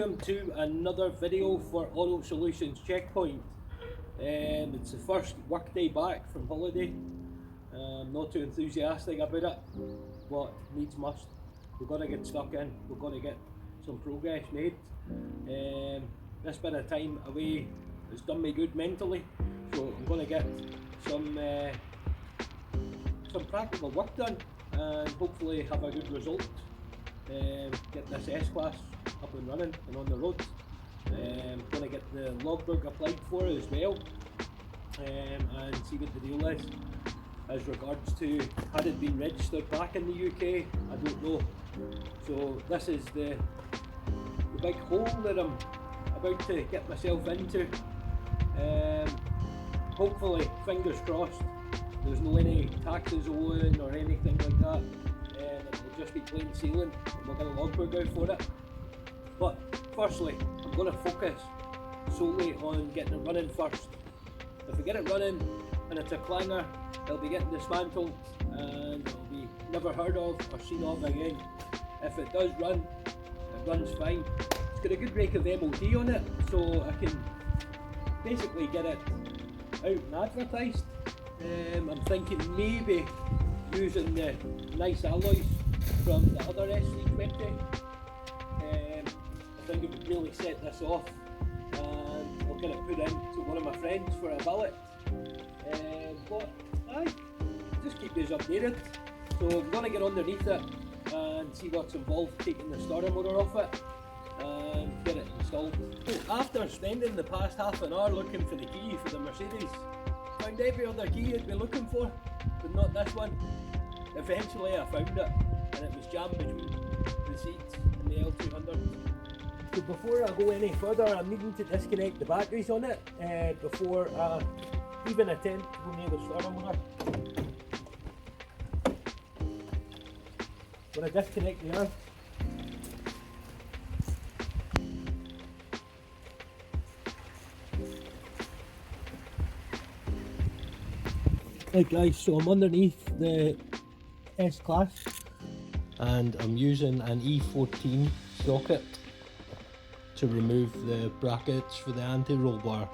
welcome to another video for Auto Solutions Checkpoint. It's the first work day back from holiday. I'm not too enthusiastic about it, but needs must. We've got to get stuck in, we've got to get some progress made. This bit of time away has done me good mentally, so I'm going to get some practical work done and hopefully have a good result. Get this S-Class up and running and on the road. Going to get the logbook applied for as well, and see what the deal is as regards to had it been registered back in the UK. I don't know. So this is the big hole that I'm about to get myself into. Hopefully, fingers crossed, there's no any taxes owing or anything like that. It'll just be plain sailing and we'll get a logbook out for it. But firstly, I'm going to focus solely on getting it running first. If we get it running and it's a clanger, it'll be getting dismantled and it'll be never heard of or seen of again. If it does run, it runs fine. It's got a good rake of MOT on it, so I can basically get it out and advertised. I'm thinking maybe using the nice alloys from the other s320. I think it would really set this off, and I'll get it put in to one of my friends for a billet. But aye, just keep these updated. So I'm going to get underneath it and see what's involved taking the starter motor off it and get it installed. After spending the past half an hour looking for the key for the Mercedes, found every other key I'd be looking for, but not this one. Eventually I found it, and it was jammed between the seats and the L200. So before I go any further, I'm needing to disconnect the batteries on it before I even attempt to go near the starter motor. When I disconnect the arm, right guys, so I'm underneath the S-Class and I'm using an E14 socket to remove the brackets for the anti-roll bar.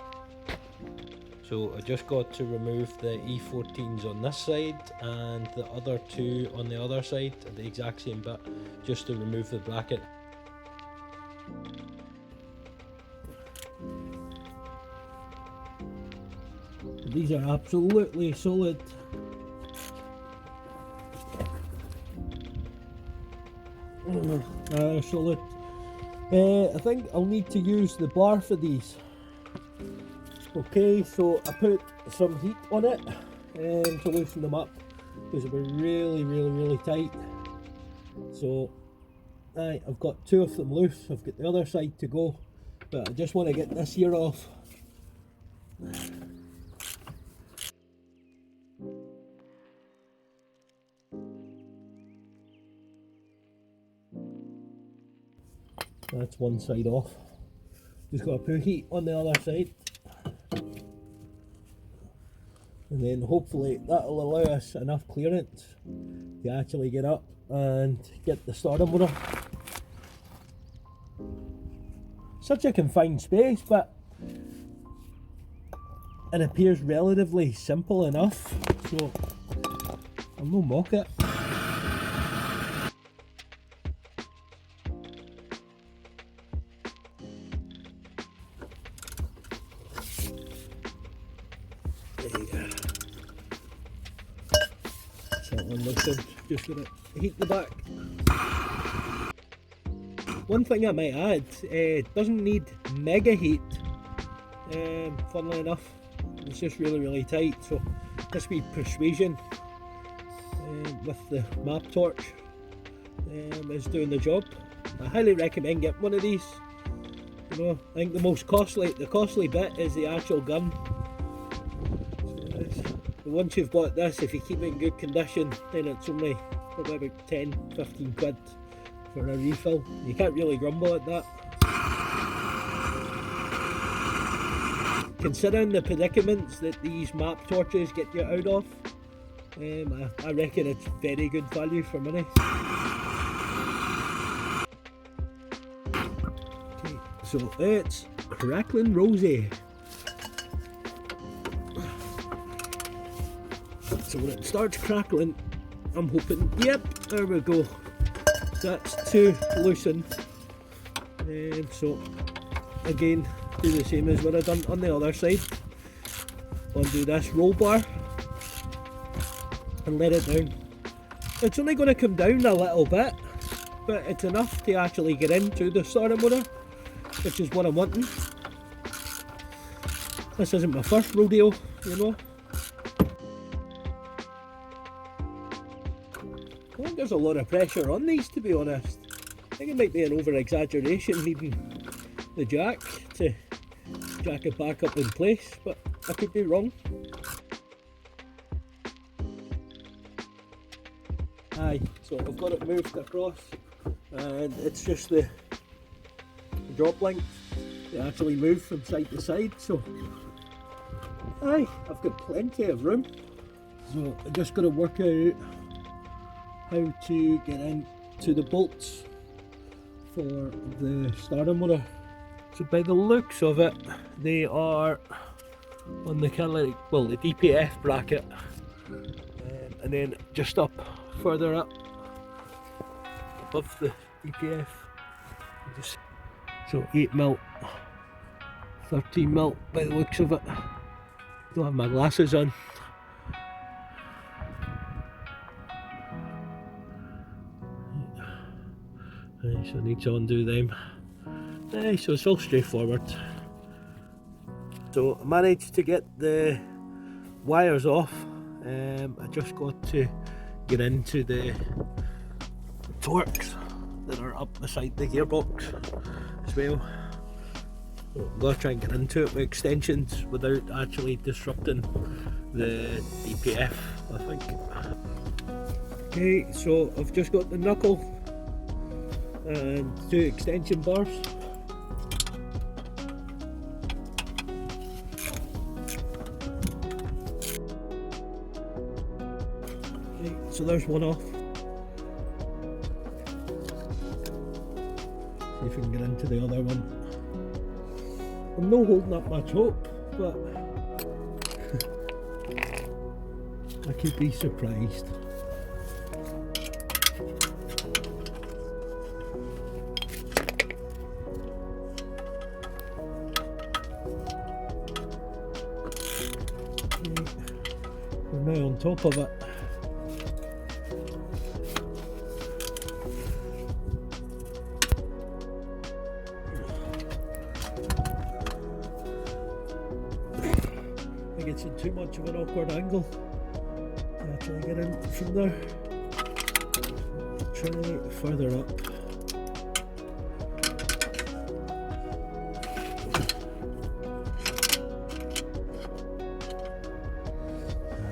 So I just got to remove the E14s on this side and the other two on the other side at the exact same bit, just to remove the bracket. These are absolutely solid. They're solid. I think I'll need to use the bar for these. Okay, so I put some heat on it to loosen them up because they were really tight. So I've got two of them loose. I've got the other side to go, but I just want to get this here off. That's one side off. Just got to put heat on the other side, and then hopefully that'll allow us enough clearance to actually get up and get the starter motor. Such a confined space, but it appears relatively simple enough, so I'll no mock it. Just gonna heat the back. One thing I might add, it doesn't need mega heat, funnily enough. It's just really tight, so this wee persuasion with the map torch is doing the job. I highly recommend getting one of these. You know, I think the costly bit is the actual gun. Once you've bought this, if you keep it in good condition, then it's only probably about 10-15 quid for a refill. You can't really grumble at that. Considering the predicaments that these map torches get you out of, I reckon it's very good value for money. Okay. So it's crackling rosy. So when it starts crackling, I'm hoping, yep, there we go. That's too loosened. So again, do the same as what I've done on the other side. Undo this roll bar and let it down. It's only going to come down a little bit, but it's enough to actually get into the starter motor, which is what I'm wanting. This isn't my first rodeo, you know. I think there's a lot of pressure on these, to be honest. I think it might be an over-exaggeration needing the jack to jack it back up in place, but I could be wrong. Aye, so I've got it moved across, and it's just the drop length to actually move from side to side, so aye, I've got plenty of room. So I just got to work out how to get into the bolts for the starter motor. So by the looks of it, they are on the kind of like, well, the DPF bracket, and then just up further up above the DPF. So 8mm, 13mm by the looks of it. Don't have my glasses on. So I need to undo them. So it's all straightforward. So I managed to get the wires off. I just got to get into the torques that are up beside the gearbox as well. So I'm going to try and get into it with extensions without actually disrupting the DPF, I think. Okay, so I've just got the knuckle and 2 extension bars. Okay, so there's one off. See if we can get into the other one. I'm not holding up much hope, but I could be surprised. We're now on top of it. I think it's in too much of an awkward angle to actually get in from there. Try further up.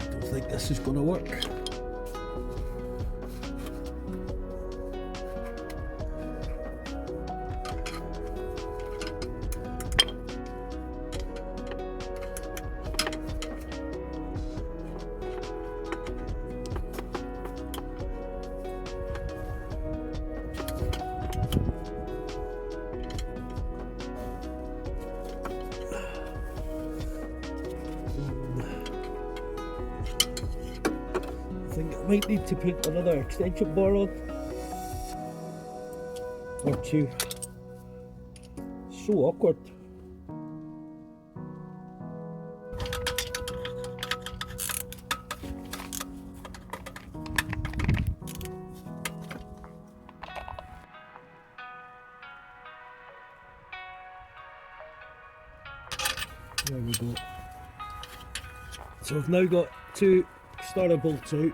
I think this is going to work. I think I might need to put another extension bar on, or 2. So awkward. There we go. So I've now got 2 starter bolts out.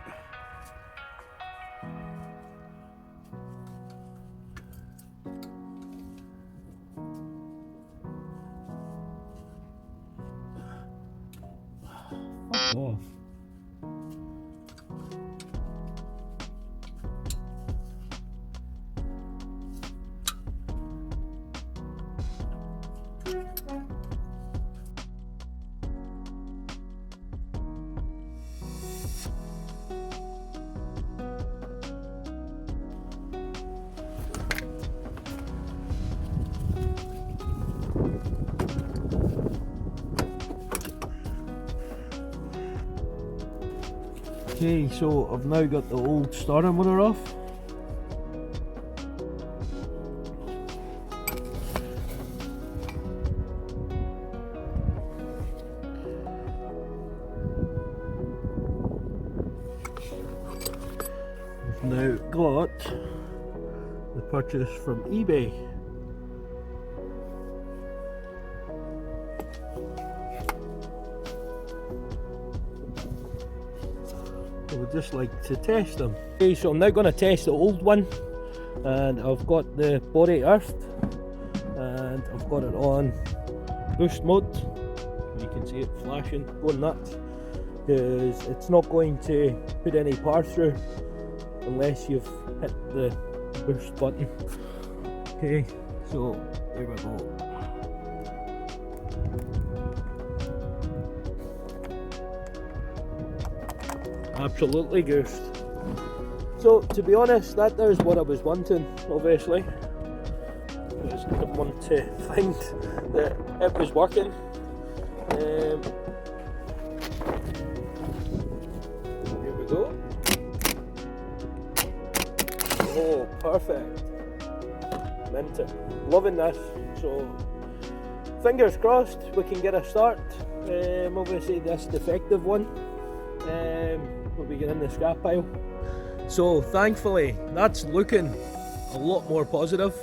Fuck off. Okay, so I've now got the old starter motor off. Now got the purchase from eBay. I would just like to test them. Okay, so I'm now going to test the old one, and I've got the body earthed and I've got it on boost mode. You can see it flashing, going nuts, because it's not going to put any power through unless you've hit the boost button. Okay, so here we go. Absolutely goosed. So to be honest, that was what I was wanting, obviously. I just didn't want to find that it was working. Here we go. Oh, perfect. Minter. Loving this. So fingers crossed we can get a start. Obviously this defective one will be getting in the scrap pile. So thankfully that's looking a lot more positive.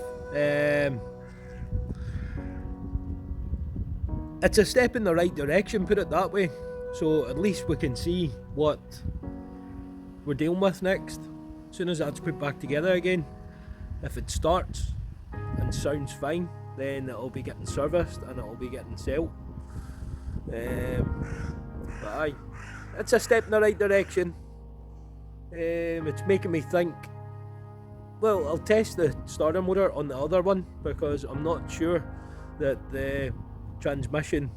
It's a step in the right direction, put it that way. So at least we can see what we're dealing with next. As soon as that's put back together again, if it starts and sounds fine, then it'll be getting serviced and it'll be getting sold. But aye, it's a step in the right direction. It's making me think, well, I'll test the starter motor on the other one, because I'm not sure that the transmission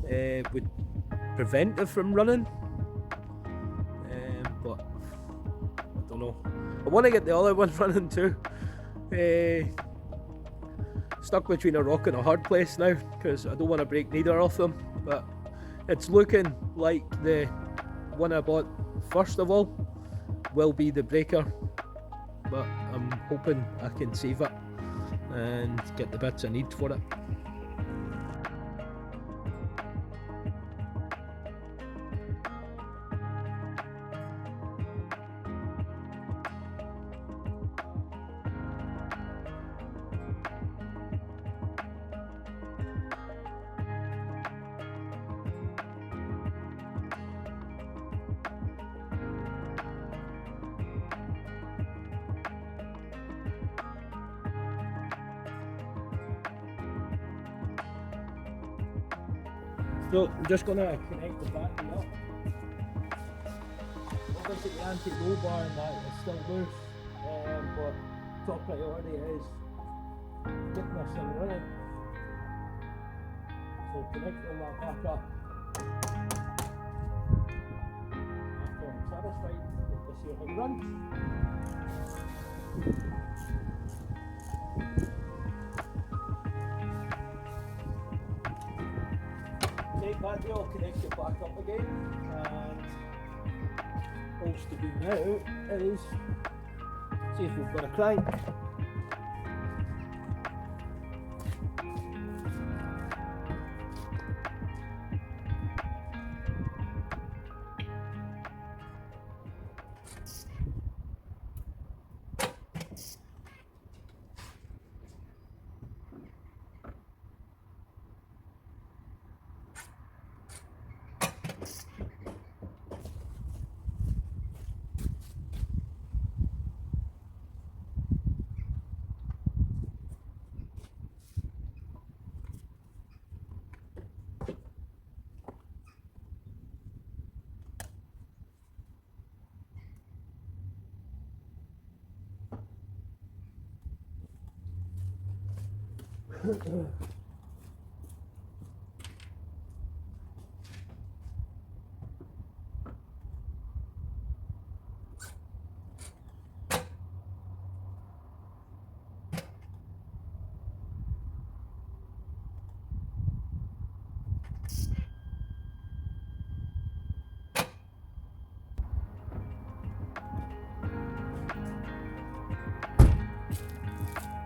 would prevent it from running. But I don't know. I want to get the other one running too. Stuck between a rock and a hard place now, because I don't want to break neither of them. But it's looking like the one I bought first of all will be the breaker, but I'm hoping I can save it and get the bits I need for it. So I'm just going to connect the battery up. Obviously the anti-low bar and that is still loose, but top priority is getting this thing running. So connect all that back up. After I'm satisfied, let's see if it runs. Take battery, I'll connect it back up again, and all to do now is see if we've got a crank.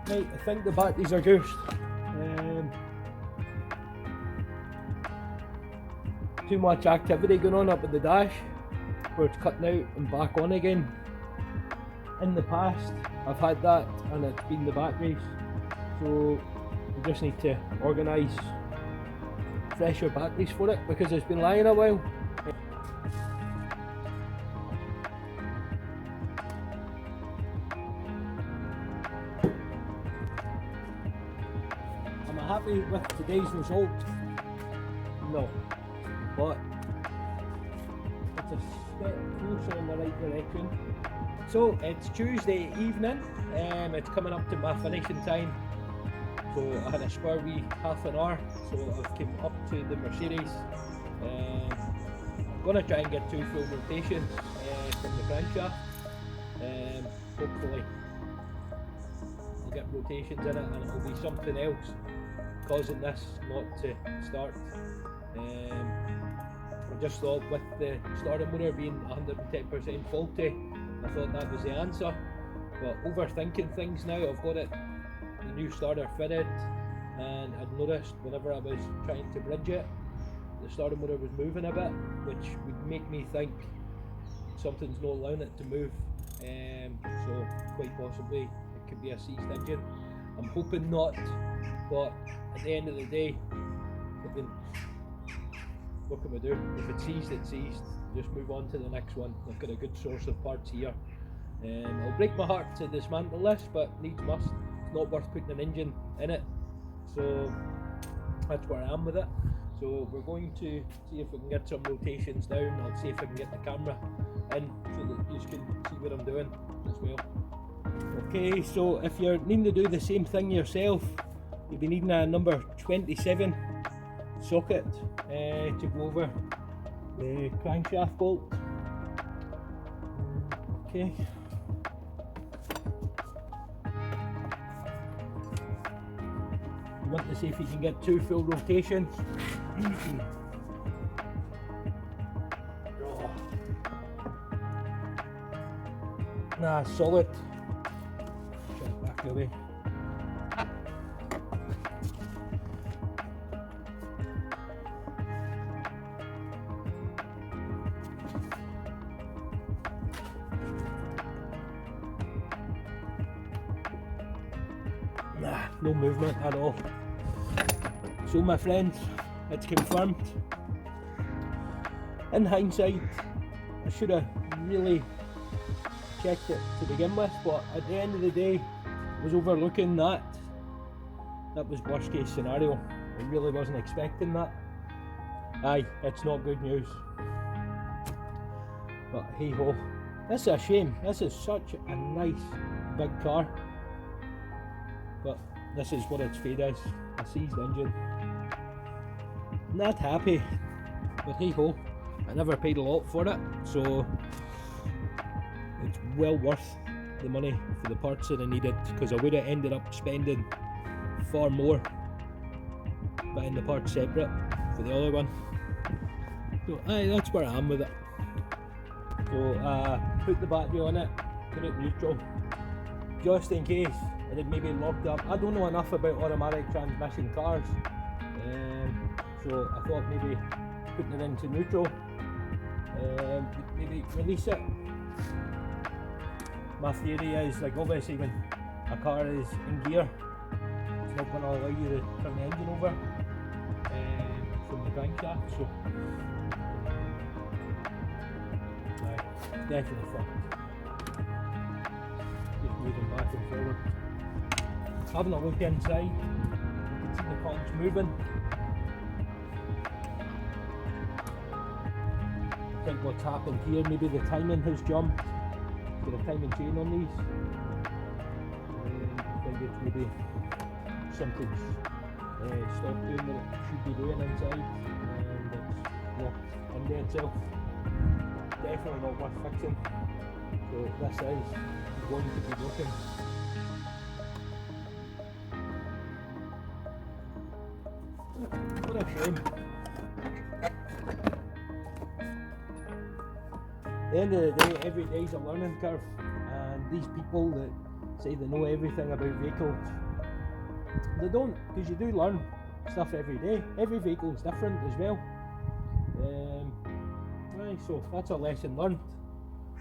Right, I think the batteries are goosed. Too much activity going on up at the dash where it's cutting out and back on again. In the past I've had that and it's been the batteries, so we just need to organise fresher batteries for it because it's been lying a while. Am I happy with today's result? No. But it's a step closer in the right direction. So it's Tuesday evening, it's coming up to my finishing time. So I had a spare wee half an hour, so I've come up to the Mercedes. I'm gonna try and get 2 full rotations from the crankshaft. Hopefully I'll get rotations in it and it'll be something else causing this not to start. I just thought with the starter motor being 110% faulty, I thought that was the answer. But overthinking things now, I've got it, the new starter fitted, and I'd noticed whenever I was trying to bridge it, the starter motor was moving a bit, which would make me think something's not allowing it to move. So quite possibly it could be a seized engine. I'm hoping not, but at the end of the day, what can we do? If it's seized, it's seized. Just move on to the next one. I've got a good source of parts here. It'll break my heart to dismantle this, but needs must. It's not worth putting an engine in it. So that's where I am with it. So we're going to see if we can get some rotations down. I'll see if I can get the camera in so that you can see what I'm doing as well. Okay, so if you're needing to do the same thing yourself, you'll be needing a number 27 socket to go over the crankshaft bolt. Okay. You want to see if you can get 2 full rotations. Nah, solid. Shut it back away. Nah, no movement at all. So my friends, it's confirmed. In hindsight, I should have really checked it to begin with, but at the end of the day, I was overlooking that. That was worst case scenario. I really wasn't expecting that. Aye, it's not good news. But hey ho, this is a shame. This is such a nice big car. But this is what its fate is, a seized engine. Not happy, but hey ho, I never paid a lot for it, so it's well worth the money for the parts that I needed, because I would have ended up spending far more buying the parts separate for the other one. So aye, that's where I am with it. So put the battery on it, put it neutral, just in case it had maybe locked up. I don't know enough about automatic transmission cars, so I thought maybe putting it into neutral, maybe release it. My theory is, like, obviously when a car is in gear, it's not going to allow you to turn the engine over from the crankshaft, so definitely fucked. Just moving back and forward. Having a look inside, you can see the columns moving. I think what's happened here, maybe the timing has jumped. Got a timing chain on these. I think it's maybe something's stopped doing what it should be doing inside, and it's locked into itself. Definitely not worth fixing. So this is going to be broken. What a shame. At the end of the day, every day is a learning curve, and these people that say they know everything about vehicles. They don't, because you do learn stuff every day. Every vehicle is different as well. So that's a lesson learned.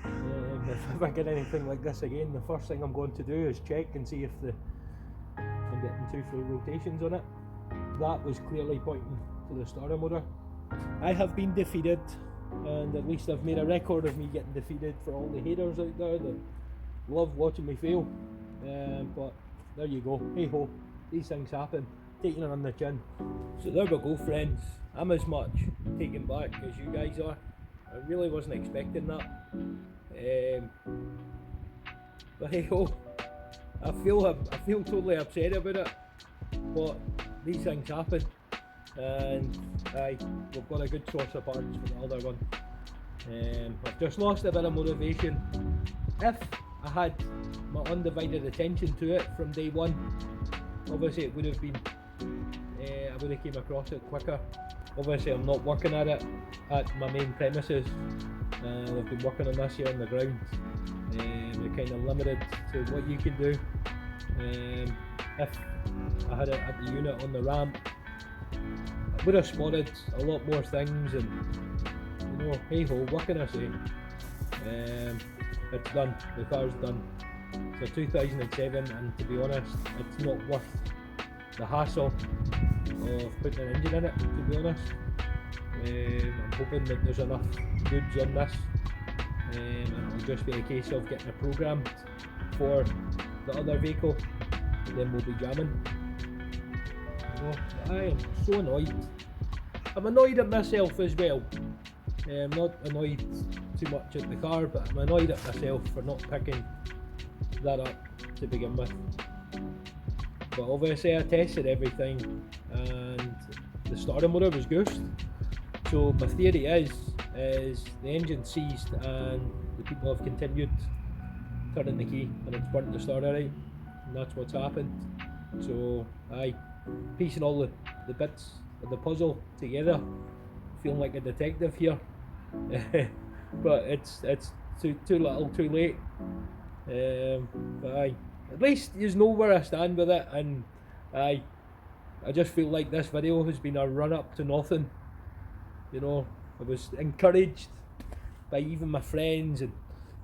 If I ever get anything like this again, the first thing I'm going to do is check and see if I'm getting 2 full rotations on it. That was clearly pointing to the starter motor. I have been defeated, and at least I've made a record of me getting defeated for all the haters out there that love watching me fail. But there you go, hey ho, these things happen, taking it on the chin. So there we go, friends. I'm as much taken back as you guys are. I really wasn't expecting that. But hey ho, I feel totally upset about it, but these things happen, and we've got a good source of parts for the other one. I've just lost a bit of motivation. If I had my undivided attention to it from day one, obviously it would have been, I would have came across it quicker. Obviously I'm not working at it at my main premises. I've been working on this here on the ground. You're kind of limited to what you can do. If I had it at the unit on the ramp, I would have spotted a lot more things, and you know, hey ho, what can I say? It's done, the car's done. It's a 2007, and to be honest, it's not worth the hassle of putting an engine in it, to be honest. I'm hoping that there's enough goods on this, and it'll just be a case of getting it programmed for the other vehicle, and then we'll be jamming. You know, I am so annoyed. I'm annoyed at myself as well. I'm not annoyed too much at the car, but I'm annoyed at myself for not picking that up to begin with. But obviously I tested everything, and the starter motor was goosed. So my theory is the engine seized, and the people have continued turning the key, and it's burnt the starter out, and that's what's happened. So piecing all the bits of the puzzle together, feeling like a detective here. But it's too little too late. But at least you know where I stand with it, and I just feel like this video has been a run up to nothing. You know, I was encouraged by even my friends, and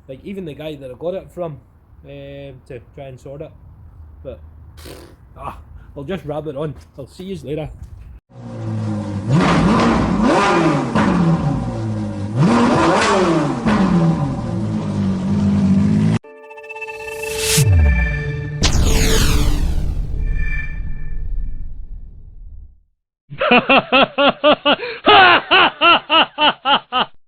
like even the guy that I got it from, to try and sort it. But I'll just wrap it on. I'll see you later. Ha ha ha!